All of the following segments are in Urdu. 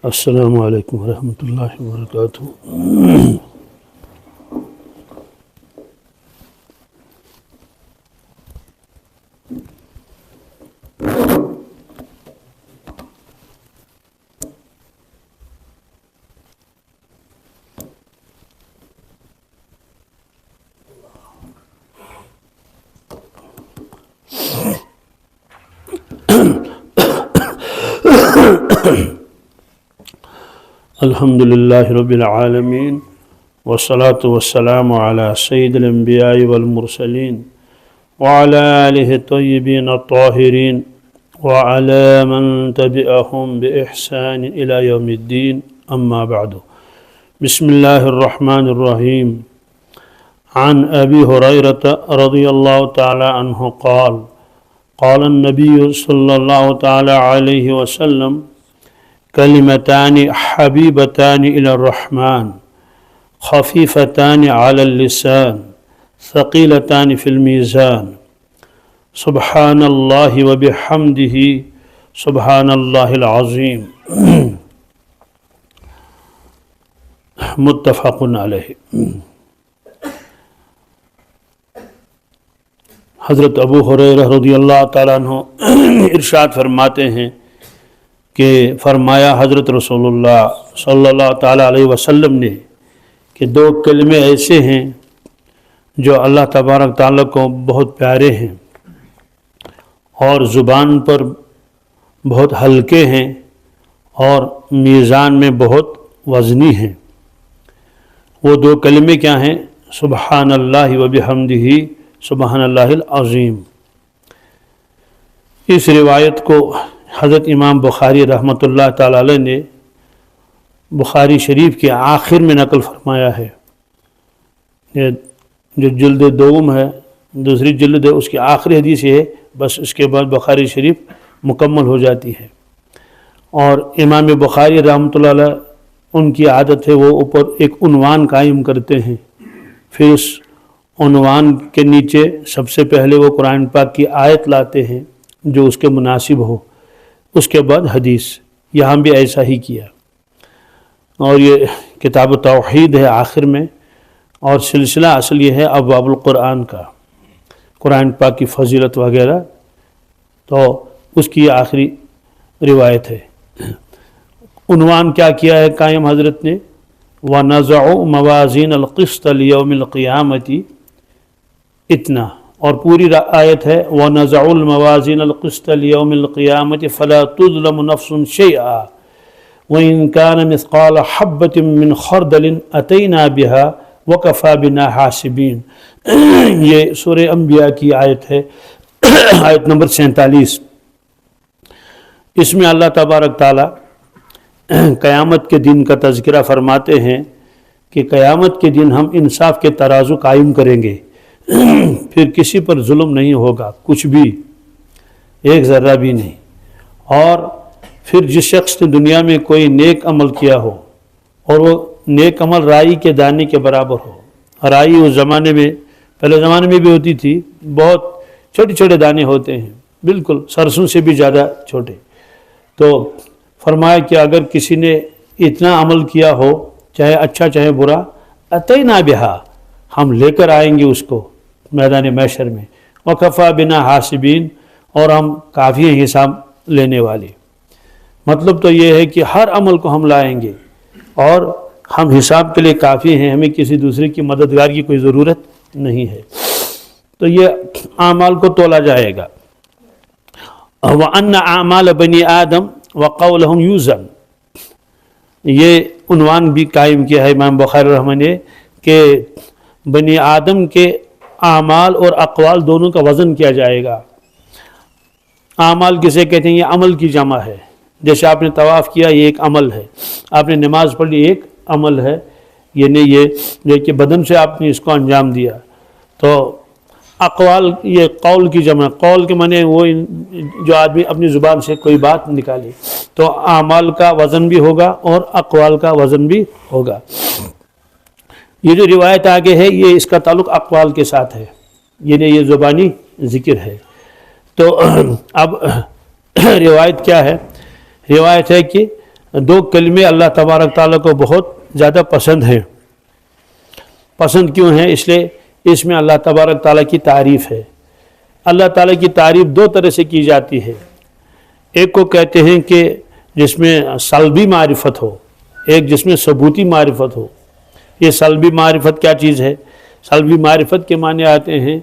السلام علیکم ورحمۃ اللہ وبرکاتہ۔ الحمد للہ رب العالمین والصلاة والسلام علی سید الانبیاء والمرسلین وعلى آلہ الطیبین الطاہرین وعلى من تبعهم بإحسان إلى یوم الدین اما بعد۔ بسم اللہ الرحمن الرحیم۔ عن ابی ہریرہ رضی اللہ تعالی عنہ قال قال النبی صلی اللہ تعالی علیہ وسلم کلمتان حبیبتان الی الرحمن خفیفتان علی اللسان ثقیلتان فی المیزان سبحان اللہ وبحمدہ سبحان اللہ العظیم۔ متفق علیہ۔ حضرت ابو ہریرہ رضی اللہ تعالیٰ عنہ ارشاد فرماتے ہیں کہ فرمایا حضرت رسول اللہ صلی اللہ تعالیٰ علیہ وسلم نے کہ دو کلمے ایسے ہیں جو اللہ تبارک تعالیٰ کو بہت پیارے ہیں اور زبان پر بہت ہلکے ہیں اور میزان میں بہت وزنی ہیں۔ وہ دو کلمے کیا ہیں؟ سبحان اللہ وبحمدہ سبحان اللہ العظیم۔ اس روایت کو حضرت امام بخاری رحمۃ اللہ تعالی علیہ نے بخاری شریف کے آخر میں نقل فرمایا ہے۔ یہ جو جلد دوم ہے، دوسری جلد ہے، اس کی آخری حدیث ہے، بس اس کے بعد بخاری شریف مکمل ہو جاتی ہے۔ اور امام بخاری رحمۃ اللہ علیہ ان کی عادت ہے وہ اوپر ایک عنوان قائم کرتے ہیں، پھر اس عنوان کے نیچے سب سے پہلے وہ قرآن پاک کی آیت لاتے ہیں جو اس کے مناسب ہو، اس کے بعد حدیث۔ یہاں بھی ایسا ہی کیا، اور یہ کتاب توحید ہے آخر میں، اور سلسلہ اصل یہ ہے ابواب القرآن کا، قرآن پاک کی فضیلت وغیرہ، تو اس کی آخری روایت ہے۔ عنوان کیا کیا ہے قائم حضرت نے؟ وَنَزَعُ مَوَازِينَ الْقِسْطَ لِيَوْمِ الْقِيَامَةِ، اتنا، اور پوری آیت ہے وَنَزَعُ الْمَوَازِينَ الْقِسْطَ لِيَوْمِ الْقِيَامَةِ فَلَا تُظْلَمُ نَفْسٌ شَيْئًا وَإِنْ كَانَ مِثْقَالَ حَبَّةٍ مِّنْ خَرْدَلٍ أَتَيْنَا بِهَا وَكَفَى بِنَا حَاسِبِينَ۔ یہ سورہ انبیاء کی آیت ہے، آیت نمبر 47۔ اس میں اللہ تبارک تعالیٰ قیامت کے دن کا تذکرہ فرماتے ہیں کہ قیامت کے دن ہم انصاف کے ترازو قائم کریں گے، پھر کسی پر ظلم نہیں ہوگا، کچھ بھی، ایک ذرہ بھی نہیں۔ اور پھر جس شخص نے دنیا میں کوئی نیک عمل کیا ہو اور وہ نیک عمل رائی کے دانے کے برابر ہو، رائی اس زمانے میں، پہلے زمانے میں بھی ہوتی تھی، بہت چھوٹے چھوٹے دانے ہوتے ہیں، بالکل سرسوں سے بھی زیادہ چھوٹے، تو فرمایا کہ اگر کسی نے اتنا عمل کیا ہو، چاہے اچھا چاہے برا، اتینا بہا، ہم لے کر آئیں گے اس کو میدان محشر میں، وکفا بنا حاسبین، اور ہم کافی ہیں حساب لینے والے۔ مطلب تو یہ ہے کہ ہر عمل کو ہم لائیں گے اور ہم حساب کے لیے کافی ہیں، ہمیں کسی دوسرے کی مددگار کی کوئی ضرورت نہیں ہے۔ تو یہ اعمال کو تولا جائے گا۔ وَأَنَّ أَعْمَالَ بَنِي آدَمَ وَقَوْلَهُمْ يُوزَنُ، یہ عنوان بھی قائم کیا ہے امام بخاری رحمہ نے کہ بنی آدم کے اعمال اور اقوال دونوں کا وزن کیا جائے گا۔ اعمال کسے کہتے ہیں؟ یہ عمل کی جمع ہے۔ جیسے آپ نے طواف کیا، یہ ایک عمل ہے، آپ نے نماز پڑھ لی، ایک عمل ہے، یعنی یہ کہ بدن سے آپ نے اس کو انجام دیا۔ تو اقوال یہ قول کی جمع، قول کے معنی وہ جو آدمی اپنی زبان سے کوئی بات نکالے، تو اعمال کا وزن بھی ہوگا اور اقوال کا وزن بھی ہوگا۔ یہ جو روایت آگے ہے یہ اس کا تعلق اقوال کے ساتھ ہے، یہ زبانی ذکر ہے۔ تو اب روایت کیا ہے؟ روایت ہے کہ دو کلمے اللہ تبارک تعالیٰ کو بہت زیادہ پسند ہیں. پسند کیوں ہیں؟ اس لیے اس میں اللہ تبارک تعالیٰ کی تعریف ہے. اللہ تعالیٰ کی تعریف دو طرح سے کی جاتی ہے. ایک کو کہتے ہیں کہ جس میں سلبی معرفت ہو، ایک جس میں ثبوتی معرفت ہو. یہ سلبی معرفت کیا چیز ہے؟ سلبی معرفت کے معنی آتے ہیں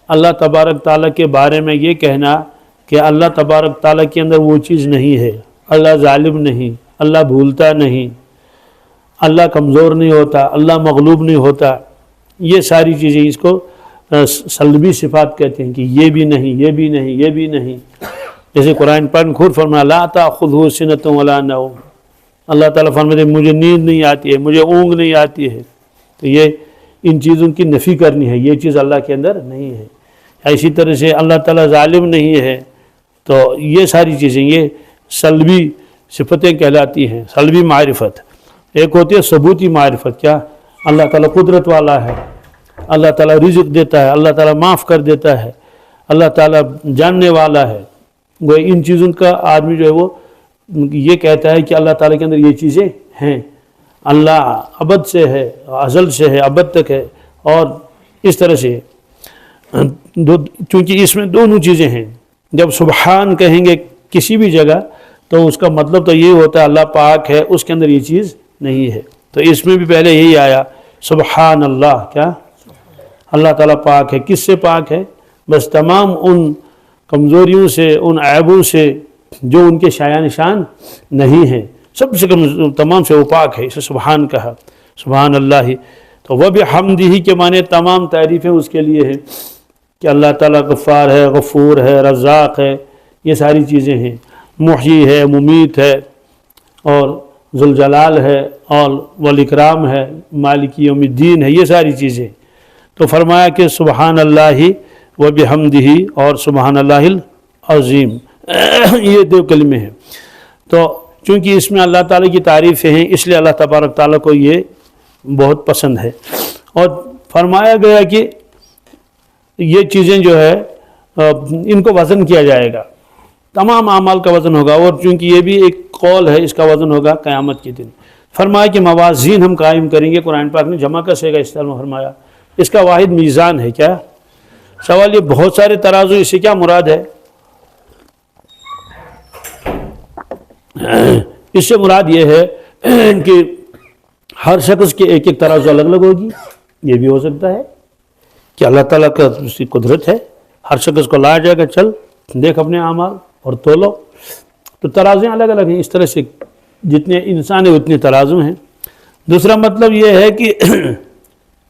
اللہ تبارک تعالیٰ کے بارے میں یہ کہنا کہ اللہ تبارک تعالیٰ کے اندر وہ چیز نہیں ہے. اللہ ظالم نہیں، اللہ بھولتا نہیں، اللہ کمزور نہیں ہوتا، اللہ مغلوب نہیں ہوتا. یہ ساری چیزیں اس کو سلبی صفات کہتے ہیں کہ یہ بھی نہیں، یہ بھی نہیں، یہ بھی نہیں. جیسے قرآن پاک میں خود فرمایا لا تأخذہ سنۃ ولا نوم. اللہ تعالیٰ فرماتے ہیں مجھے نیند نہیں آتی ہے، مجھے اونگ نہیں آتی ہے. تو یہ ان چیزوں کی نفی کرنی ہے، یہ چیز اللہ کے اندر نہیں ہے. اسی طرح سے اللہ تعالیٰ ظالم نہیں ہے. تو یہ ساری چیزیں یہ سلبی صفتیں کہلاتی ہیں، سلبی معرفت. ایک ہوتی ہے ثبوتی معرفت. کیا؟ اللہ تعالیٰ قدرت والا ہے، اللہ تعالیٰ رزق دیتا ہے، اللہ تعالیٰ معاف کر دیتا ہے، اللہ تعالیٰ جاننے والا ہے. وہ ان چیزوں کا آدمی جو ہے وہ یہ کہتا ہے کہ اللہ تعالیٰ کے اندر یہ چیزیں ہیں. اللہ ابد سے ہے، ازل سے ہے، ابد تک ہے. اور اس طرح سے چونکہ اس میں دونوں چیزیں ہیں. جب سبحان کہیں گے کسی بھی جگہ تو اس کا مطلب تو یہ ہوتا ہے اللہ پاک ہے، اس کے اندر یہ چیز نہیں ہے. تو اس میں بھی پہلے یہی آیا سبحان اللہ. کیا؟ اللہ تعالیٰ پاک ہے. کس سے پاک ہے؟ بس تمام ان کمزوریوں سے، ان عیبوں سے جو ان کے شایع نشان نہیں ہیں، سب سے تمام سے وہ پاک ہے. اسے سبحان کہا، سبحان اللہ. تو وبحمدہ کے معنی تمام تعریفیں اس کے لیے ہیں کہ اللہ تعالیٰ غفار ہے، غفور ہے، رزاق ہے. یہ ساری چیزیں ہیں. محیی ہے، ممیت ہے، اور ذوالجلال ہے، اور والاکرام ہے، مالک یوم الدین ہے. یہ ساری چیزیں. تو فرمایا کہ سبحان اللہ وبحمدہ اور سبحان اللہ العظیم. یہ دو کلمے ہیں. تو چونکہ اس میں اللہ تعالیٰ کی تعریفیں ہیں اس لیے اللہ تبارک تعالیٰ کو یہ بہت پسند ہے. اور فرمایا گیا کہ یہ چیزیں جو ہے ان کو وزن کیا جائے گا، تمام اعمال کا وزن ہوگا. اور چونکہ یہ بھی ایک قول ہے، اس کا وزن ہوگا قیامت کے دن. فرمایا کہ موازین ہم قائم کریں گے. قرآن پاک نے جمع کا صیغہ استعمال فرمایا. اس کا واحد میزان ہے. کیا سوال؟ یہ بہت سارے ترازو، اس سے کیا مراد ہے؟ اس سے مراد یہ ہے کہ ہر شخص کے ایک ایک ترازو الگ الگ ہوگی. یہ بھی ہو سکتا ہے کہ اللہ تعالیٰ کا اس کی قدرت ہے، ہر شخص کو لایا جائے گا چل دیکھ اپنے اعمال اور تولو. تو ترازویں الگ الگ ہیں. اس طرح سے جتنے انسان ہیں اتنے ترازو ہیں. دوسرا مطلب یہ ہے کہ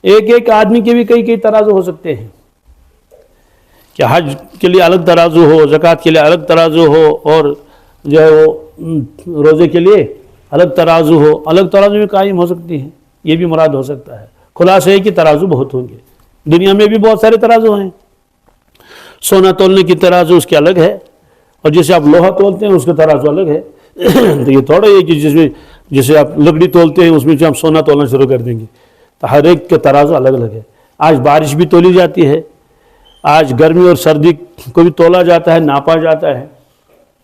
ایک ایک آدمی کے بھی کئی کئی ترازو ہو سکتے ہیں کہ حج کے لیے الگ ترازو ہو، زکوٰۃ کے لیے الگ ترازو ہو، اور جو ہے وہ روزے کے لیے الگ ترازو ہو. الگ ترازو میں قائم ہو سکتی ہیں. یہ بھی مراد ہو سکتا ہے. خلاصہ ہے کہ ترازو بہت ہوں گے. دنیا میں بھی بہت سارے ترازو ہیں. سونا تولنے کی ترازو اس کے الگ ہے، اور جسے آپ لوہا تولتے ہیں اس کا ترازو الگ ہے. تو یہ تھوڑا یہ کہ جسے آپ لکڑی تولتے ہیں اس میں جو ہم سونا تولنا شروع کر دیں گے. تو ہر ایک کا ترازو الگ الگ ہے. آج بارش بھی تولی جاتی ہے، آج گرمی اور سردی کو بھی تولا جاتا ہے، ناپا جاتا ہے.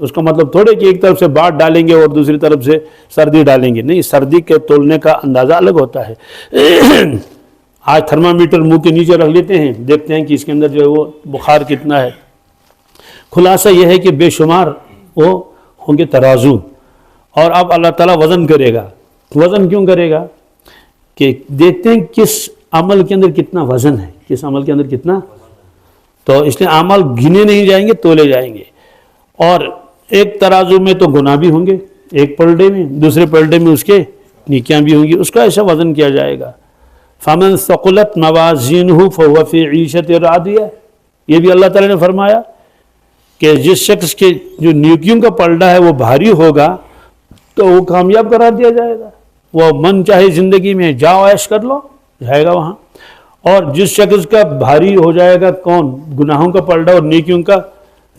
اس کا مطلب تھوڑے کہ ایک طرف سے بارش ڈالیں گے اور دوسری طرف سے سردی ڈالیں گے. نہیں، سردی کے تولنے کا اندازہ الگ ہوتا ہے. آج تھرمامیٹر منہ کے نیچے رکھ لیتے ہیں، دیکھتے ہیں کہ اس کے اندر جو ہے وہ بخار کتنا ہے. خلاصہ یہ ہے کہ بے شمار وہ ہوں گے ترازو. اور اب اللہ تعالیٰ وزن کرے گا. وزن کیوں کرے گا؟ کہ دیکھتے ہیں کس عمل کے اندر کتنا وزن ہے، کس عمل کے اندر کتنا. تو اس لیے اعمال گنے نہیں جائیں گے، تولے جائیں گے. اور ایک ترازو میں تو گناہ بھی ہوں گے ایک پلڑے میں، دوسرے پلڑے میں اس کے نیکیاں بھی ہوں گی. اس کا ایسا وزن کیا جائے گا. فَمَنْ ثَقُلَتْ مَوَازِينُهُ فَهُوَ فِي عِيشَةٍ رَاضِيَةٍ. یہ بھی اللہ تعالیٰ نے فرمایا کہ جس شخص کے جو نیکیوں کا پلڑا ہے وہ بھاری ہوگا تو وہ کامیاب قرار دیا جائے گا. وہ من چاہے زندگی میں جاؤ عیش کر لو، جائے گا وہاں. اور جس شخص کا بھاری ہو جائے گا کون؟ گناہوں کا پلڑا اور نیکیوں کا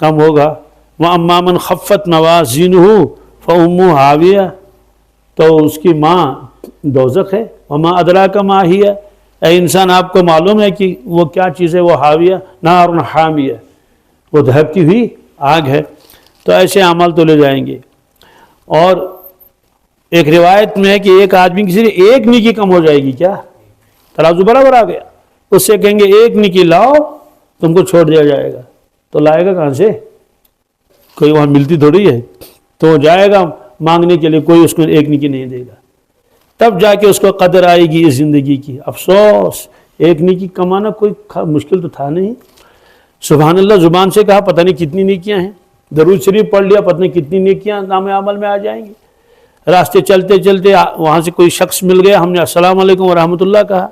کم ہوگا. وَأَمَّا مَنْ خَفَّتْ مَوَازِينُهُ فَأُمُّهُ هَاوِيَةٌ. تو اس کی ماں دوزخ ہے. وَمَا أَدْرَاكَ مَا هِيَ. اے انسان آپ کو معلوم ہے کہ وہ کیا چیز ہے؟ وہ حاویہ نار حامیہ، وہ دہکتی ہوئی آگ ہے. تو ایسے اعمال تو لے جائیں گے. اور ایک روایت میں ہے کہ ایک آدمی کی صرف ایک نیکی کم ہو جائے گی، کیا ترازو برابر آ گیا، اس سے کہیں گے ایک نیکی لاؤ تم کو چھوڑ دیا جائے گا، تو لائے گا کہاں سے؟ کوئی وہاں ملتی تھوڑی ہے، تو جائے گا مانگنے کے لیے، کوئی اس کو ایک نیکی نہیں دے گا، تب جا کے اس کو قدر آئے گی اس زندگی کی۔ افسوس، ایک نیکی کمانا کوئی مشکل تو تھا نہیں، سبحان اللہ زبان سے کہا پتہ نہیں کتنی نیکیاں ہیں، درود شریف پڑھ لیا پتہ نہیں کتنی نیکیاں نام عمل میں آ جائیں گی، راستے چلتے چلتے وہاں سے کوئی شخص مل گیا، ہم نے السلام علیکم ورحمۃ اللہ کہا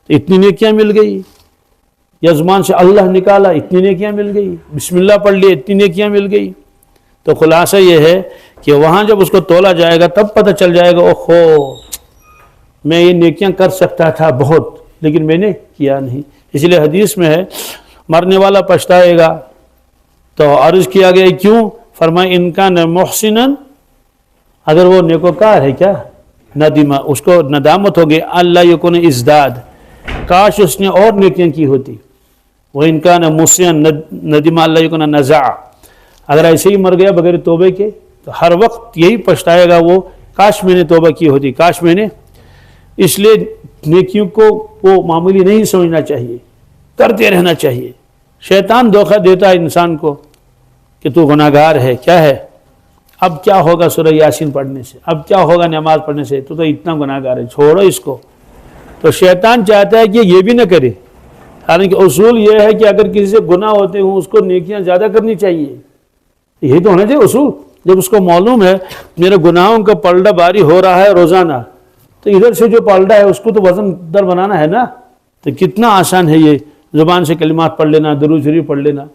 تو اتنی نیکیاں مل گئی، یا زبان سے اللہ نکالا اتنی نیکیاں مل گئی، بسم اللہ پڑھ لیا اتنی نیکیاں مل گئی۔ تو خلاصہ یہ ہے کہ وہاں جب اس کو تولا جائے گا تب پتہ چل جائے گا اوہو میں یہ نیکیاں کر سکتا تھا بہت، لیکن میں نے کیا نہیں۔ اس لیے حدیث میں ہے مرنے والا پچھتائے گا، تو عرض کیا گیا کیوں؟ فرمایا ان کا محسنا، اگر وہ نیکوکار ہے کیا ندیمہ، اس کو ندامت ہوگی اللہ یکون ازداد، کاش اس نے اور نیکیاں کی ہوتی، وہ ان کا مسیئا ندیمہ اللہ یکون نزع، اگر ایسے ہی مر گیا بغیر توبے کے تو ہر وقت یہی پچھتائے گا وہ، کاش میں نے توبہ کی ہوتی، کاش میں نے۔ اس لیے نیکیوں کو وہ معمولی نہیں سمجھنا چاہیے، کرتے رہنا چاہیے۔ شیطان دھوکہ دیتا ہے انسان کو کہ تو گناہ گار ہے، کیا ہے، اب کیا ہوگا سورہ یاسین پڑھنے سے، اب کیا ہوگا نماز پڑھنے سے، تو اتنا گناہ گار ہے، چھوڑو اس کو۔ تو شیطان چاہتا ہے کہ یہ بھی نہ کرے، حالانکہ اصول یہ ہے کہ اگر کسی سے گناہ ہوتے ہوں اس کو نیکیاں زیادہ کرنی چاہیے، یہی تو ہونا چاہیے اصول۔ جب اس کو معلوم ہے میرے گناہوں کا پلڑا باری ہو رہا ہے روزانہ، تو ادھر سے جو پلڑا ہے اس کو تو وزن در بنانا ہے نا، تو کتنا آسان ہے یہ زبان سے کلمات پڑھ لینا، درود شریف پڑھ لینا۔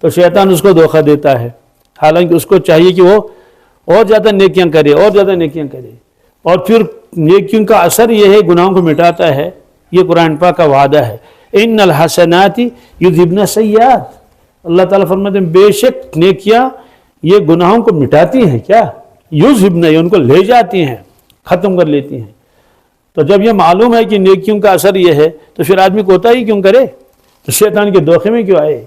تو شیطان اس کو دھوکہ دیتا ہے، حالانکہ اس کو چاہیے کہ وہ اور زیادہ نیکیاں کرے، اور زیادہ نیکیاں کرے، اور پھر نیکیوں کا اثر یہ ہے گناہوں کو مٹاتا ہے۔ یہ قرآن پاک کا وعدہ ہے، ان الحسنات یذہبن السیئات، اللہ تعالیٰ فرماتے ہیں بے شک نیکیاں یہ گناہوں کو مٹاتی ہیں، کیا یذہبن، یہ ان کو لے جاتی ہیں، ختم کر لیتی ہیں۔ تو جب یہ معلوم ہے کہ نیکیوں کا اثر یہ ہے تو پھر آدمی کوتاہی کیوں کرے؟ تو شیطان کے دھوکے میں کیوں آئے؟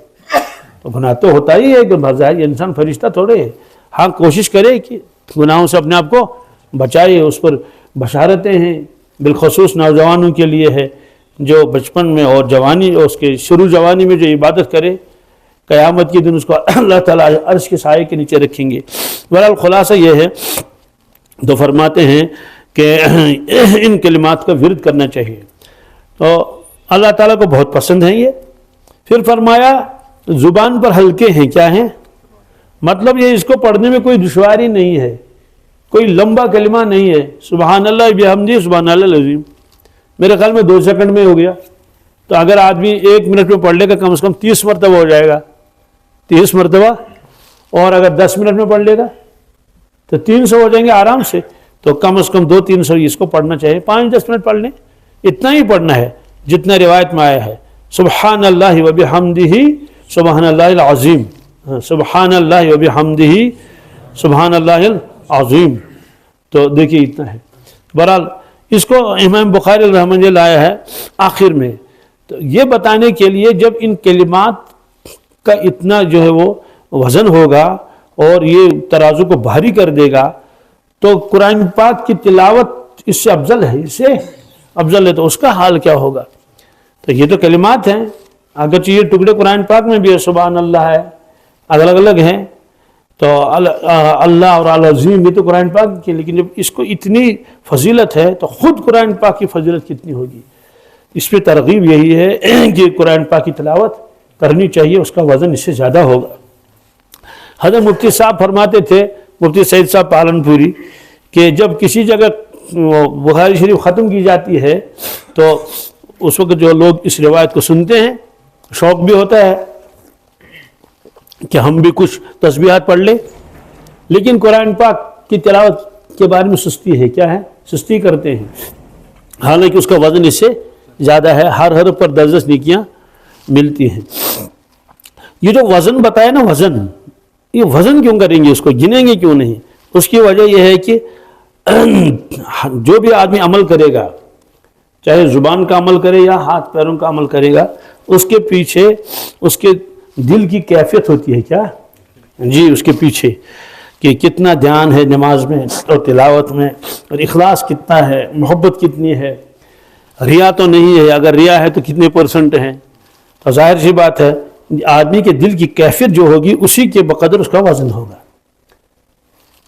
تو گناہ تو ہوتا ہی ہے کہ بظاہر انسان فرشتہ تھوڑے ہے، ہاں کوشش کرے کہ گناہوں سے اپنے آپ کو بچائے۔ اس پر بشارتیں ہیں بالخصوص نوجوانوں کے لیے ہے، جو بچپن میں اور جوانی، اس کے شروع جوانی میں جو عبادت کرے، قیامت کے دن اس کو اللہ تعالیٰ عرش کے سائے کے نیچے رکھیں گے۔ بہرحال خلاصہ یہ ہے، تو فرماتے ہیں کہ ان کلمات کا ورد کرنا چاہیے، تو اللہ تعالیٰ کو بہت پسند ہیں یہ۔ پھر فرمایا زبان پر ہلکے ہیں، کیا ہیں؟ مطلب یہ اس کو پڑھنے میں کوئی دشواری نہیں ہے، کوئی لمبا کلمہ نہیں ہے، سبحان اللہ بحمدہ سبحان اللہ العظیم، میرے خیال میں 2 سیکنڈ میں ہو گیا۔ تو اگر آدمی 1 منٹ میں پڑھ لے گا کم از کم 30 مرتبہ ہو جائے گا، 30 مرتبہ، اور اگر 10 منٹ میں پڑھ لے گا تو 300 ہو جائیں گے آرام سے۔ تو کم از کم 200-300 اس کو پڑھنا چاہیے، 5-10 منٹ پڑھ لیں، اتنا ہی پڑھنا ہے جتنا روایت میں آیا ہے۔ سبحان اللہ وبحمدہ سبحان اللہ العظیم، سبحان اللہ وبحمدہ سبحان اللہ العظیم، تو دیکھیے اتنا ہے۔ بہرحال اس کو امام بخاری رحمہ اللہ لایا ہے آخر میں، تو یہ بتانے کے لیے جب ان کلمات کا اتنا جو ہے وہ وزن ہوگا اور یہ ترازو کو بھاری کر دے گا، تو قرآن پاک کی تلاوت اس سے افضل ہے، اس سے افضل ہے، تو اس کا حال کیا ہوگا؟ تو یہ تو کلمات ہیں، اگرچہ یہ ٹکڑے قرآن پاک میں بھی ہے، سبحان اللہ ہے، الگ الگ ہیں، تو اللہ اور العظیم یہ تو قرآن پاک کی، لیکن جب اس کو اتنی فضیلت ہے تو خود قرآن پاک کی فضیلت کتنی ہوگی۔ اس پہ ترغیب یہی ہے کہ قرآن پاک کی تلاوت کرنی چاہیے، اس کا وزن اس سے زیادہ ہوگا۔ حضرت مفتی صاحب فرماتے تھے، مفتی سعید صاحب پالنپوری، کہ جب کسی جگہ بخاری شریف ختم کی جاتی ہے تو اس وقت جو لوگ اس روایت کو سنتے ہیں شوق بھی ہوتا ہے کہ ہم بھی کچھ تسبیحات پڑھ لیں، لیکن قرآن پاک کی تلاوت کے بارے میں سستی ہے، کیا ہے؟ سستی کرتے ہیں، حالانکہ اس کا وزن اس سے زیادہ ہے، ہر حرف پر 10 نیکیاں ملتی ہیں۔ یہ جو وزن بتایا نا، وزن، یہ وزن کیوں کریں گے، اس کو گنیں گے کیوں نہیں؟ اس کی وجہ یہ ہے کہ جو بھی آدمی عمل کرے گا، چاہے زبان کا عمل کرے یا ہاتھ پیروں کا عمل کرے گا، اس کے پیچھے اس کے دل کی کیفیت ہوتی ہے، کیا جی، اس کے پیچھے کہ کتنا دھیان ہے نماز میں اور تلاوت میں، اور اخلاص کتنا ہے، محبت کتنی ہے، ریا تو نہیں ہے، اگر ریا ہے تو کتنے پرسنٹ ہیں. تو ظاہر سی بات ہے آدمی کے دل کی کیفیت جو ہوگی اسی کے بقدر اس کا وزن ہوگا.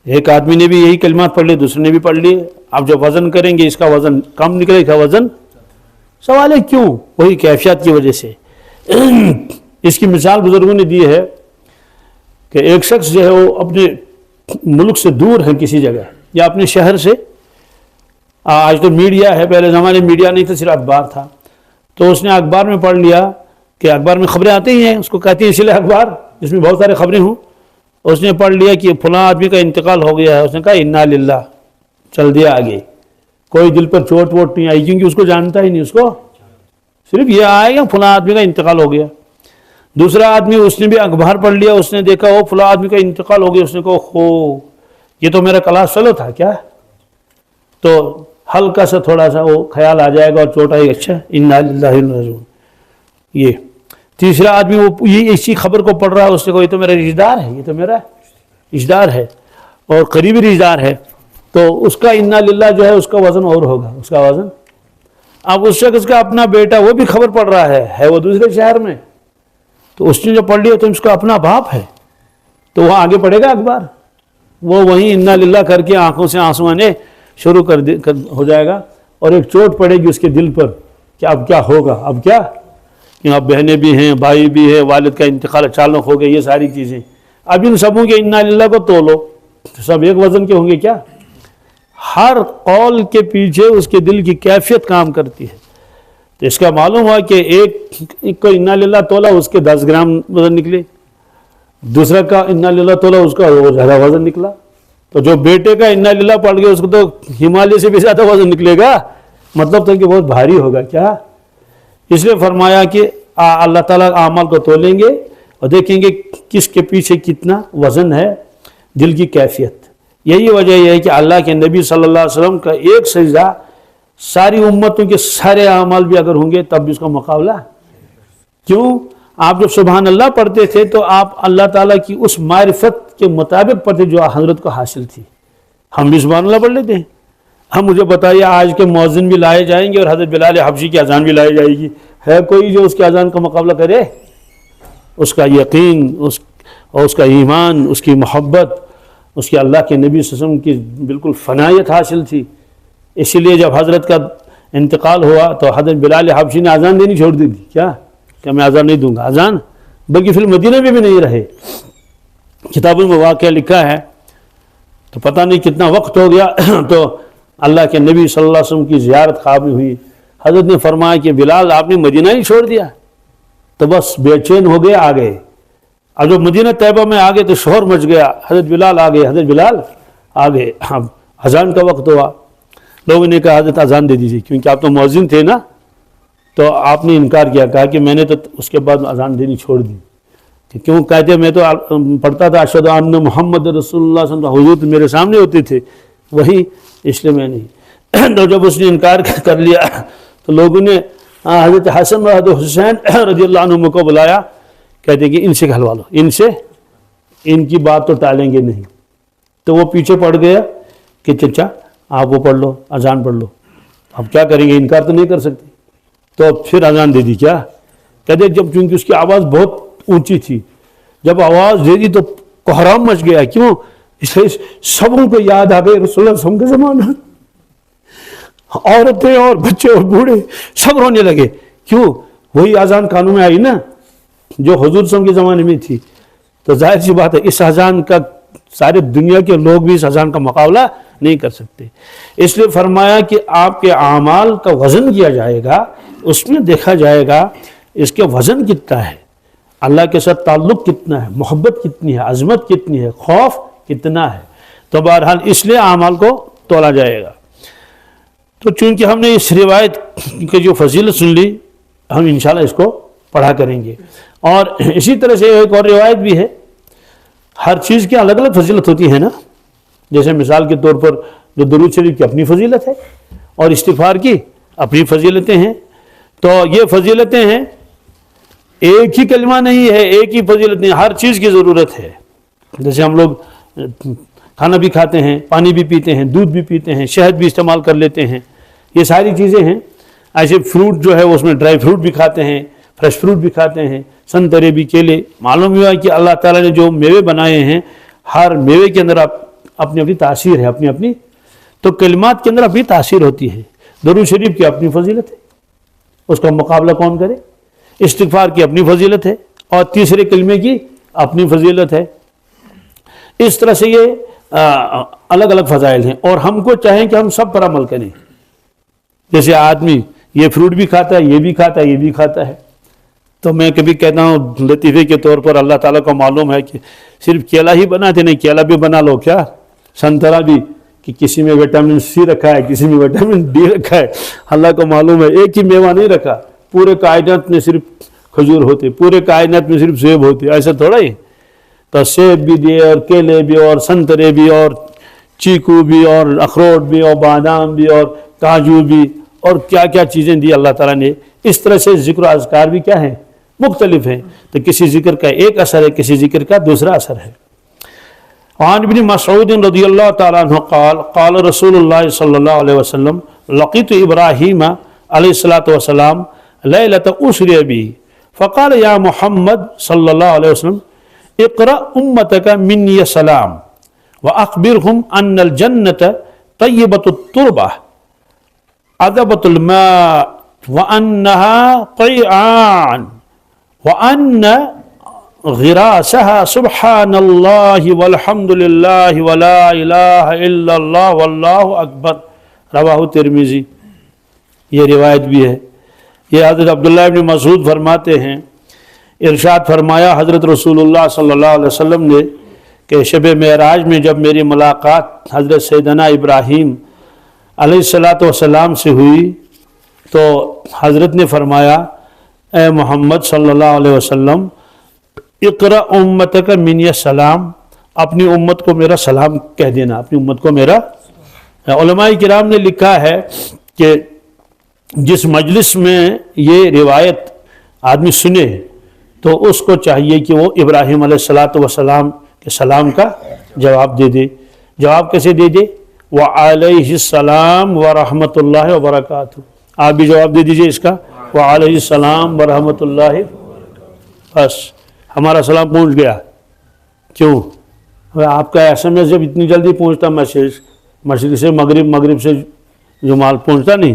ایک آدمی نے بھی یہی کلمات پڑھ لیے، دوسرے نے بھی پڑھ لیے، اب جب وزن کریں گے اس کا وزن کم نکلے، اس کا وزن. سوال ہے کیوں؟ وہی کیفیت کی وجہ سے. اس کی مثال بزرگوں نے دی ہے کہ ایک شخص جو ہے وہ اپنے ملک سے دور ہے کسی جگہ یا اپنے شہر سے. آج تو میڈیا ہے، پہلے زمانے میں میڈیا نہیں تھا، صرف اخبار تھا. تو اس نے اخبار میں پڑھ لیا کہ اخبار میں خبریں آتی ہی ہیں، اس کو کہتے ہیں اصل اخبار جس میں بہت سارے خبریں ہوں. اس نے پڑھ لیا کہ فلاں آدمی کا انتقال ہو گیا ہے. اس نے کہا انا للہ، چل دیا آگے. کوئی دل پر چوٹ ووٹ نہیں آئی کیونکہ اس کو جانتا ہی نہیں، اس کو صرف یہ آئے گا فلاں آدمی کا انتقال ہو گیا. دوسرا آدمی اس نے بھی اخبار پڑھ لیا، اس نے دیکھا وہ فلاں آدمی کا انتقال ہو گیا. اس نے کہا ہو یہ تو میرا کلاس فیلو تھا کیا. تو ہلکا سا تھوڑا سا وہ خیال آ جائے گا اور چوٹ آئے گا، اچھا انا للہ و انا الیہ راجعون. یہ تیسرا آدمی وہ یہ اسی خبر کو پڑھ رہا ہے، اس نے کہا یہ تو میرا رشتہ دار ہے، یہ تو میرا رشتہ دار ہے اور قریبی رشتہ دار ہے. تو اس کا انا للہ جو ہے اس کا وزن اور ہوگا، اس کا وزن. اب اس شخص کا اپنا بیٹا وہ بھی خبر پڑھ رہا ہے وہ دوسرے شہر میں، تو اس نے جو پڑھ لیا تو اس کا اپنا باپ ہے، تو وہ آگے پڑھے گا اخبار، وہ وہیں انا للہ کر کے آنکھوں سے آنسو آنے شروع ہو جائے گا. اور ایک چوٹ پڑے گی اس کے دل پر کہ اب کیا ہوگا، اب کیا، کہ اب بہنیں بھی ہیں، بھائی بھی ہے، والد کا انتقال اچانک ہو گیا، یہ ساری چیزیں. اب ان سبوں کے انا للہ کو تولو تو سب ایک وزن کے ہوں گے کیا؟ ہر قول کے پیچھے اس کے دل کی کیفیت کام کرتی ہے. تو اس کا معلوم ہوا کہ ایک کو انا للہ تولا اس کے 10 گرام وزن نکلے، دوسرا کا انا للہ تولا اس کا زیادہ وزن نکلا. تو جو بیٹے کا انا للہ پڑھ گیا اس کو تو ہمالیہ سے بھی زیادہ وزن نکلے گا. مطلب تو کہ بہت بھاری ہوگا کیا. اس لیے فرمایا کہ اللہ تعالیٰ اعمال کو تولیں گے اور دیکھیں گے کس کے پیچھے کتنا وزن ہے، دل کی کیفیت. یہی وجہ یہ ہے کہ اللہ کے نبی صلی اللہ علیہ وسلم کا ایک سجدہ ساری امتوں کے سارے اعمال بھی اگر ہوں گے تب بھی اس کا مقابلہ. کیوں؟ آپ جب سبحان اللہ پڑھتے تھے تو آپ اللہ تعالیٰ کی اس معرفت کے مطابق پڑھتے جو حضرت کو حاصل تھی. ہم بھی سبحان اللہ پڑھ لیتے ہیں. ہم مجھے بتائیے آج کے مؤذن بھی لائے جائیں گے اور حضرت بلال حبشی کی اذان بھی لائی جائے گی، ہے کوئی جو اس کی اذان کا مقابلہ کرے؟ اس کا یقین اور اس کا ایمان، اس کی محبت، اس کی اللہ کے نبی صلی اللہ علیہ وسلم کی بالکل فنائیت حاصل تھی. اسی لیے جب حضرت کا انتقال ہوا تو حضرت بلال حبشی نے اذان دینی چھوڑ دی تھی. کیا کہ میں اذان نہیں دوں گا اذان، بلکہ پھر مدینہ میں بھی نہیں رہے. کتابوں میں واقعہ لکھا ہے تو پتہ نہیں کتنا وقت ہو گیا تو اللہ کے نبی صلی اللہ علیہ وسلم کی زیارت خواب میں ہوئی. حضرت نے فرمایا کہ بلال آپ نے مدینہ ہی چھوڑ دیا. تو بس بے چین ہو گئے، آ گئے. اب جب مدینہ طیبہ میں آ گئے تو شور مچ گیا، حضرت بلال آ گئے، حضرت بلال آ گئے. اب اذان کا وقت ہوا، لوگوں نے کہا حضرت اذان دے دیجیے، کیونکہ آپ تو مؤذن تھے نا. تو آپ نے انکار کیا، کہا کہ میں نے تو اس کے بعد اذان دینی چھوڑ دی. کیوں؟ کہتے میں تو پڑھتا تھا اشہد ان محمد رسول اللہ صلی اللہ علیہ وسلم، حضور میرے سامنے ہوتے تھے وہی، اس لیے میں نہیں. تو جب اس نے انکار کر لیا تو لوگوں نے حضرت حسن اور حضرت حسین رضی اللہ عنہم کو بلایا، کہتے کہ ان سے کہلوا لو، ان سے، ان کی بات تو ٹالیں گے نہیں. تو وہ پیچھے پڑ گیا کہ چچا آپ وہ پڑھ لو، اذان پڑھ لو. اب کیا کریں گے، انکار تو نہیں کر سکتے. تو پھر اذان دے دی. کیا کہتے جب چونکہ اس کی آواز بہت اونچی تھی، جب آواز دے دی تو کوہرام مچ گیا. کیوں؟ اس لیے سبوں کو یاد آ گئے رسول اللہ صلی اللہ علیہ وسلم کا زمانہ، عورتیں اور بچے اور بوڑھے سب رونے لگے. کیوں؟ وہی اذان کانوں میں آئی نا جو حضور صلی اللہ علیہ وسلم کے زمانے میں تھی. تو ظاہر سی بات ہے اس اذان کا سارے دنیا کے لوگ بھی اس اذان کا مقابلہ نہیں کر سکتے. اس لیے فرمایا کہ آپ کے اعمال کا وزن کیا جائے گا، اس میں دیکھا جائے گا اس کے وزن کتنا ہے، اللہ کے ساتھ تعلق کتنا ہے، محبت کتنی ہے، عظمت کتنی ہے، خوف کتنا ہے. تو بہرحال اس لیے اعمال کو تولا جائے گا. تو چونکہ ہم نے اس روایت کی جو فضیلت سن لی، ہم انشاءاللہ اس کو پڑھا کریں گے. اور اسی طرح سے ایک اور روایت بھی ہے، ہر چیز کی الگ الگ فضیلت ہوتی ہے نا. جیسے مثال کے طور پر جو درود شریف کی اپنی فضیلت ہے اور استغفار کی اپنی فضیلتیں ہیں. تو یہ فضیلتیں ہیں، ایک ہی کلمہ نہیں ہے، ایک ہی فضیلت نہیں، ہر چیز کی ضرورت ہے. جیسے ہم لوگ کھانا بھی کھاتے ہیں، پانی بھی پیتے ہیں، دودھ بھی پیتے ہیں، شہد بھی استعمال کر لیتے ہیں، یہ ساری چیزیں ہیں۔ ایسے فروٹ جو ہے اس میں ڈرائی فروٹ بھی کھاتے ہیں، فریش فروٹ بھی کھاتے ہیں، سنترے بھی، کیلے۔ معلوم ہوا کہ اللہ تعالیٰ نے جو میوے بنائے ہیں، ہر میوے کے اندر اپنی اپنی تاثیر ہے، اپنی اپنی، تو کلمات کے اندر اپنی تاثیر ہوتی ہے۔ درود شریف کی اپنی فضیلت ہے، اس کا مقابلہ کون کرے؟ استغفار کی اپنی فضیلت ہے، اور تیسرے کلمے کی اپنی فضیلت ہے۔ اس طرح سے یہ الگ الگ فضائل ہیں، اور ہم کو چاہیں کہ ہم سب پر عمل کریں۔ جیسے آدمی یہ فروٹ بھی کھاتا ہے، یہ بھی کھاتا ہے، یہ بھی کھاتا ہے، تو میں کبھی کہتا ہوں لطیفے کے طور پر، اللہ تعالیٰ کو معلوم ہے کہ صرف کیلا ہی بناتے نہیں، کیلا بھی بنا لو، کیا سنترا بھی، کہ کسی میں وٹامن سی رکھا ہے، کسی میں وٹامن ڈی رکھا ہے، اللہ کو معلوم ہے۔ ایک ہی میوہ نہیں رکھا، پورے کائنات میں صرف کھجور ہوتے، پورے کائنات میں صرف سیب ہوتے، ایسا تھوڑا ہی۔ تو سیب بھی دیے، اور کیلے بھی، اور سنترے بھی، اور چیکو بھی، اور اخروٹ بھی، اور بادام بھی، اور کاجو بھی، اور کیا کیا چیزیں دی اللہ تعالیٰ نے۔ اس طرح سے ذکر و اذکار بھی کیا ہیں؟ مختلف ہیں۔ تو کسی ذکر کا ایک اثر ہے، کسی ذکر کا دوسرا اثر ہے۔ وعن ابن مسعود رضی اللہ تعالیٰ عنہ قال قال رسول اللہ صلی اللہ علیہ وسلم لقیت ابراہیم علیہ السلام لیلۃ اسری بی فقال یا محمد صلی اللہ علیہ وسلم اقرأ امتک منی السلام واخبرهم ان الجنۃ طیبۃ التربہ عذبۃ الماء وانها قیعان وان غراسها سبحان اللہ والحمد للہ ولا الہ الا اللہ واللہ اکبر۔ رواہ ترمذی۔ یہ روایت بھی ہے۔ یہ حضرت عبداللہ ابن مسعود فرماتے ہیں، ارشاد فرمایا حضرت رسول اللہ صلی اللہ علیہ وسلم نے کہ شب معراج میں جب میری ملاقات حضرت سیدنا ابراہیم علیہ السلام سے ہوئی، تو حضرت نے فرمایا اے محمد صلی اللہ علیہ وسلم اقرأ امتک منی السلام، اپنی امت کو میرا سلام کہہ دینا، اپنی امت کو میرا۔ علماء کرام نے لکھا ہے کہ جس مجلس میں یہ روایت آدمی سنے تو اس کو چاہیے کہ وہ ابراہیم علیہ السلام کے سلام کا جواب دے دے۔ جواب کیسے دے دے؟ وعلیہ السلام ورحمۃ اللہ وبرکاتہ۔ آپ بھی جواب دے دیجئے اس کا، وعلیہ السلام ورحمۃ اللہ۔ بس ہمارا سلام پہنچ گیا۔ کیوں؟ آپ کا ایس ایم ایس جب اتنی جلدی پہنچتا میسیج مشرق سے مغرب، مغرب سے جمال پہنچتا نہیں،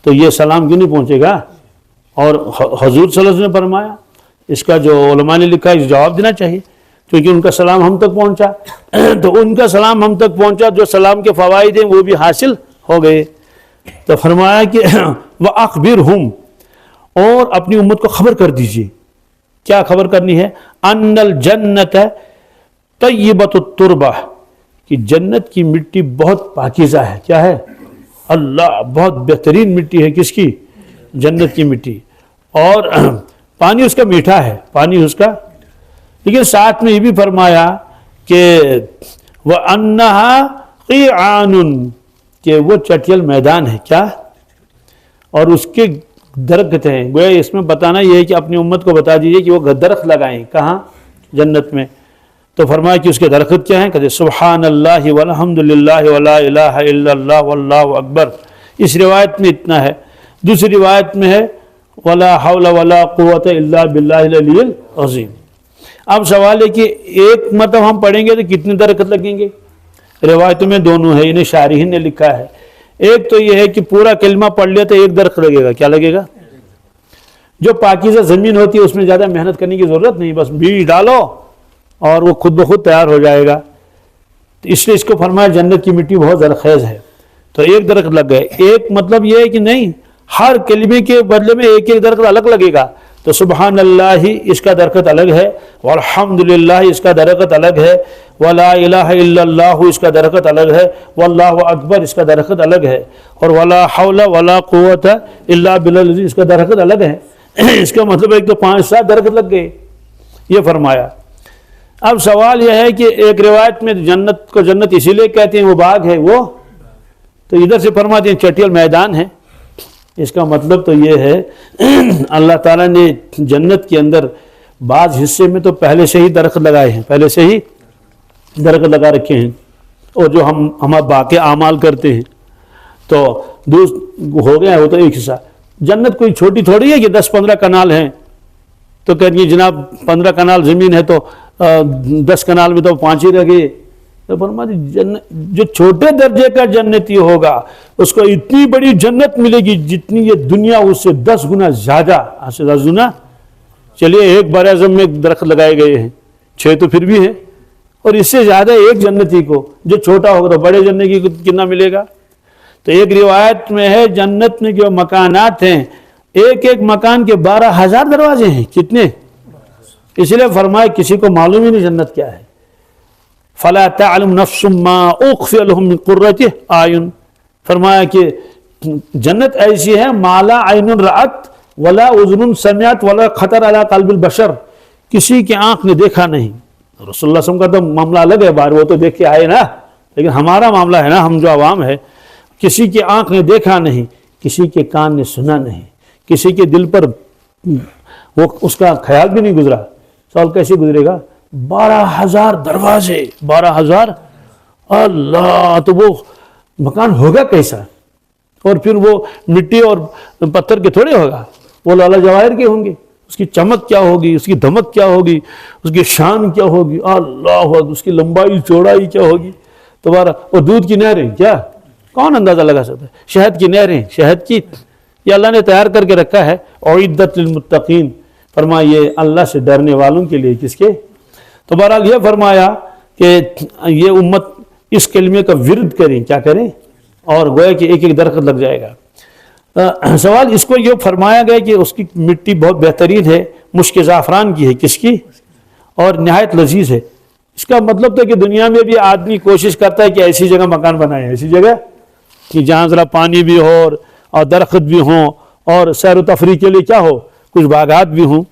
تو یہ سلام کیوں نہیں پہنچے گا؟ اور حضور صلی اللہ علیہ وسلم نے فرمایا، اس کا جو علماء نے لکھا ہے جواب دینا چاہیے، کیونکہ ان کا سلام ہم تک پہنچا، تو ان کا سلام ہم تک پہنچا، جو سلام کے فوائد ہیں وہ بھی حاصل ہو گئے۔ تو فرمایا کہ وَأَخْبِرْهُمْ، اور اپنی امت کو خبر کر دیجئے۔ کیا خبر کرنی ہے؟ ان الجنت طیبۃ التربہ، کہ جنت کی مٹی بہت پاکیزہ ہے۔ کیا ہے؟ اللہ، بہت بہترین مٹی ہے۔ کس کی؟ جنت کی مٹی۔ اور پانی اس کا میٹھا ہے، پانی اس کا، لیکن ساتھ میں یہ بھی فرمایا کہ وَأَنَّهَا قِيعَانٌ، کہ وہ چٹیل میدان ہے۔ کیا؟ اور اس کے درخت ہیں۔ گویا اس میں بتانا یہ ہے کہ اپنی امت کو بتا دیجئے کہ وہ درخت لگائیں۔ کہاں؟ جنت میں۔ تو فرمایا کہ اس کے درخت کیا ہیں؟ کہتے سبحان اللہ والحمد للہ ولا الہ الا اللہ واللہ اکبر۔ اس روایت میں اتنا ہے۔ دوسری روایت میں ہے ولا حول ولا قوت الا باللہ العلی العظیم۔ اب سوال ہے کہ ایک مطلب ہم پڑھیں گے تو کتنے درخت لگیں گے؟ روایتوں میں دونوں ہے، انہیں شارحین نے لکھا ہے۔ ایک تو یہ ہے کہ پورا کلمہ پڑھ لیا تو ایک درخت لگے گا۔ کیا لگے گا؟ جو پاکیزہ زمین ہوتی ہے اس میں زیادہ محنت کرنے کی ضرورت نہیں، بس بیج ڈالو اور وہ خود بخود تیار ہو جائے گا۔ تو اس لیے اس کو فرمایا جنت کی مٹی بہت زرخیز ہے، تو ایک درخت لگ گئے۔ ایک مطلب یہ ہے کہ نہیں، ہر کلمے کے بدلے میں ایک ایک درخت الگ لگے گا۔ تو سبحان اللہ اس کا درخت الگ ہے، والحمد للہ اس کا درخت الگ ہے، ولا الہ الا اللہ اس کا درخت الگ ہے، واللہ اکبر اس کا درخت الگ ہے، اور ولا حول ولا قوت الا باللہ اس کا درخت الگ ہے۔ اس کا مطلب ایک تو 5-7 درخت لگ گئے، یہ فرمایا۔ اب سوال یہ ہے کہ ایک روایت میں جنت کو جنت اسی لیے کہتے ہیں وہ باغ ہے، وہ تو ادھر سے فرماتے ہیں چٹیل میدان ہے۔ اس کا مطلب تو یہ ہے اللہ تعالیٰ نے جنت کے اندر بعض حصے میں تو پہلے سے ہی درخت لگائے ہیں، پہلے سے ہی درخت لگا رکھے ہیں اور جو ہم باقی اعمال کرتے ہیں تو ہو گیا وہ تو ایک حصہ. جنت کوئی چھوٹی تھوڑی ہے کہ 10-15 کنال ہیں تو کہہ رہی ہے جناب 15 کنال زمین ہے تو 10 کنال میں تو 5 ہی رہ گئے. تو فرمایا جو چھوٹے درجے کا جنتی ہوگا اس کو اتنی بڑی جنت ملے گی جتنی یہ دنیا اس سے 10 گنا زیادہ 10 گنا. چلیے ایک بر اعظم میں درخت لگائے گئے ہیں 6 تو پھر بھی ہیں اور اس سے زیادہ ایک جنتی کو جو چھوٹا ہوگا تو بڑے جنتی کو کتنا ملے گا. تو ایک روایت میں ہے جنت میں جو مکانات ہیں ایک ایک مکان کے 12,000 دروازے ہیں. کتنے؟ اس لیے فرمایا کسی کو معلوم ہی نہیں جنت کیا ہے. فلا تعلم نفس ما اخفی لهم من قرۃ اعین. فرمایا کہ جنت ایسی ہے ما لا عین رأت ولا اذن سمعت ولا خطر علی قلب البشر. کسی کی آنکھ نے دیکھا نہیں. رسول اللہ صلی اللہ علیہ وسلم کا تو معاملہ الگ ہے، بار وہ تو دیکھ کے آئے نا، لیکن ہمارا معاملہ ہے نا، ہم جو عوام ہے، کسی کی آنکھ نے دیکھا نہیں، کسی کے کان نے سنا نہیں، کسی کے دل پر وہ اس کا خیال بھی نہیں گزرا. سوال کیسے گزرے گا؟ 12,000 دروازے، 12,000. اللہ، تو وہ مکان ہوگا کیسا؟ اور پھر وہ مٹی اور پتھر کے تھوڑے ہوگا، وہ لالا جواہر کے ہوں گے. اس کی چمک کیا ہوگی، اس کی دھمک کیا ہوگی، اس کی شان کیا ہوگی، اللہ، اس کی لمبائی چوڑائی کیا ہوگی. تمہارا اور دودھ کی نہریں، کیا کون اندازہ لگا سکتا ہے؟ شہد کی نہریں، شہد کی، یہ اللہ نے تیار کر کے رکھا ہے. اعدت للمتقین، فرمایا یہ اللہ سے ڈرنے والوں کے لیے. کس کے؟ تو بہرحال یہ فرمایا کہ یہ امت اس کلمے کا ورد کریں، کیا کریں، اور گویا کہ ایک ایک درخت لگ جائے گا. سوال اس کو یہ فرمایا گیا کہ اس کی مٹی بہت بہترین ہے، مشک زعفران کی ہے. کس کی؟ اور نہایت لذیذ ہے. اس کا مطلب تو کہ دنیا میں بھی آدمی کوشش کرتا ہے کہ ایسی جگہ مکان بنائے، ایسی جگہ کہ جہاں ذرا پانی بھی ہو اور درخت بھی ہوں اور سیر و تفریح کے لیے کیا ہو، کچھ باغات بھی ہوں.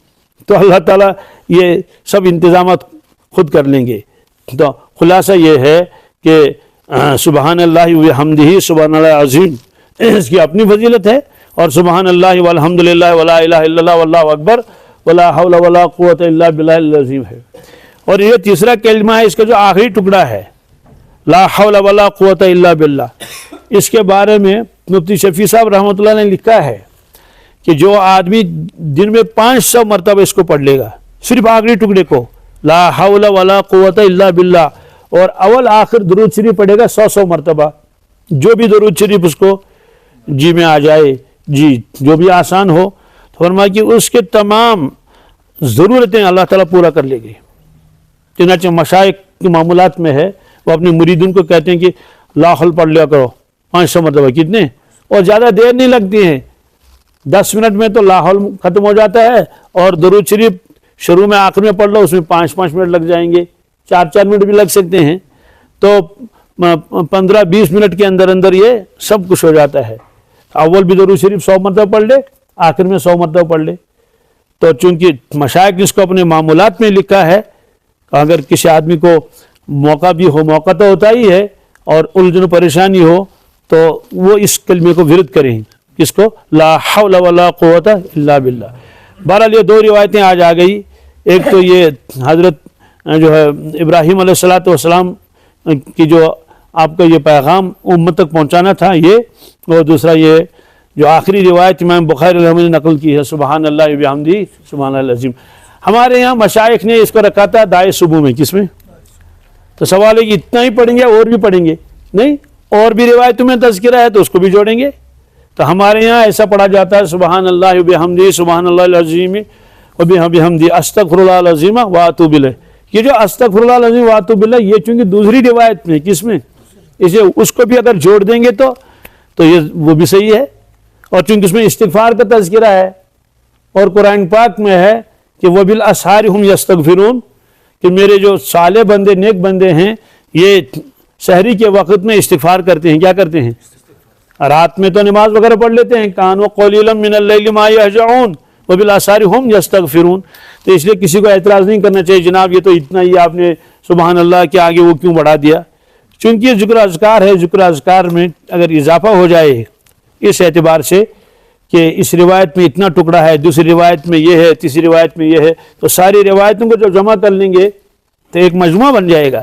تو اللہ تعالیٰ یہ سب انتظامات خود کر لیں گے. تو خلاصہ یہ ہے کہ سبحان اللہ وبحمدہ سبحان اللہ عظیم، اس کی اپنی فضیلت ہے، اور سبحان اللہ والحمد للہ ولا الہ الا اللہ واللہ اکبر ولا حول ولا قوت الا باللہ العظیم ہے. اور یہ تیسرا کلمہ ہے، اس کا جو آخری ٹکڑا ہے لا حول ولا قوت الا باللہ، اس کے بارے میں مفتی شفیع صاحب رحمۃ اللہ نے لکھا ہے کہ جو آدمی دن میں 500 مرتبہ اس کو پڑھ لے گا، صرف آخری ٹکڑے کو لا حول ولا قوت الا باللہ، اور اول آخر درود شریف پڑھے گا 100 مرتبہ، جو بھی درود شریف اس کو جی میں آ جائے، جی جو بھی آسان ہو، تو فرمایا کہ اس کے تمام ضرورتیں اللہ تعالیٰ پورا کر لے گی. چنانچہ مشائخ کے معمولات میں ہے، وہ اپنے مریدین کو کہتے ہیں کہ لا حول پڑھ لیا کرو 500 مرتبہ. کتنے؟ اور زیادہ دیر نہیں لگتی ہے، 10 منٹ میں تو لا حول ختم ہو جاتا ہے، اور درود شریف شروع میں آخر میں پڑھ لو، اس میں 5 منٹ لگ جائیں گے، 4 منٹ بھی لگ سکتے ہیں. تو 15-20 منٹ کے اندر اندر یہ سب کچھ ہو جاتا ہے. اول بھی درود شریف 100 مرتبہ پڑھ لے، آخر میں 100 مرتبہ پڑھ لے. تو چونکہ مشائخ جس کو اپنے معمولات میں لکھا ہے، اگر کسی آدمی کو موقع بھی ہو، موقع تو ہوتا ہی ہے، اور الجھن و پریشانی ہو تو وہ اس کلمے کو ورد کریں. کس کو؟ لا حول ولا قوت الا باللہ. بہرحال یہ 2 روایتیں آج آ گئی. ایک تو یہ حضرت جو ہے ابراہیم علیہ السلام کی جو آپ کا یہ پیغام امت تک پہنچانا تھا یہ، اور دوسرا یہ جو آخری روایت امام بخاری رحمہ اللہ نے نقل کی ہے، سبحان اللہ وبحمدہ سبحان اللہ العظیم. ہمارے یہاں مشائخ نے اس کو رکھا تھا دائے صبح میں. کس میں؟ تو سوال ہے کہ اتنا ہی پڑھیں گے اور بھی پڑھیں گے؟ نہیں، اور بھی روایتوں میں تذکرہ ہے تو اس کو بھی جوڑیں گے. تو ہمارے یہاں ایسا پڑھا جاتا ہے سبحان اللہ وبحمدہ سبحان اللہ العظیم وبحمدہ استغفر اللہ العظیم واتوب الیہ. یہ جو استغفر اللہ العظیم واتوب الیہ یہ چونکہ دوسری روایت میں، کس میں، اسے اس کو بھی اگر جوڑ دیں گے تو یہ وہ بھی صحیح ہے. اور چونکہ اس میں استغفار کا تذکرہ ہے، اور قرآن پاک میں ہے کہ وبالاسحار ہم یستغفرون، کہ میرے جو صالح بندے، نیک بندے ہیں، یہ سحری کے وقت میں استغفار کرتے ہیں. کیا کرتے ہیں؟ رات میں تو نماز وغیرہ پڑھ لیتے ہیں، کانوا قلیلا من اللیل ما یہجعون وبالاسحار ہم یستغفرون. تو اس لیے کسی کو اعتراض نہیں کرنا چاہیے جناب یہ تو اتنا ہی آپ نے سبحان اللہ کے آگے وہ کیوں بڑھا دیا. چونکہ یہ ذکر اذکار ہے، ذکر اذکار میں اگر اضافہ ہو جائے اس اعتبار سے کہ اس روایت میں اتنا ٹکڑا ہے، دوسری روایت میں یہ ہے، تیسری روایت میں یہ ہے، تو ساری روایتوں کو جب جمع کر لیں گے تو ایک مجموعہ بن جائے گا.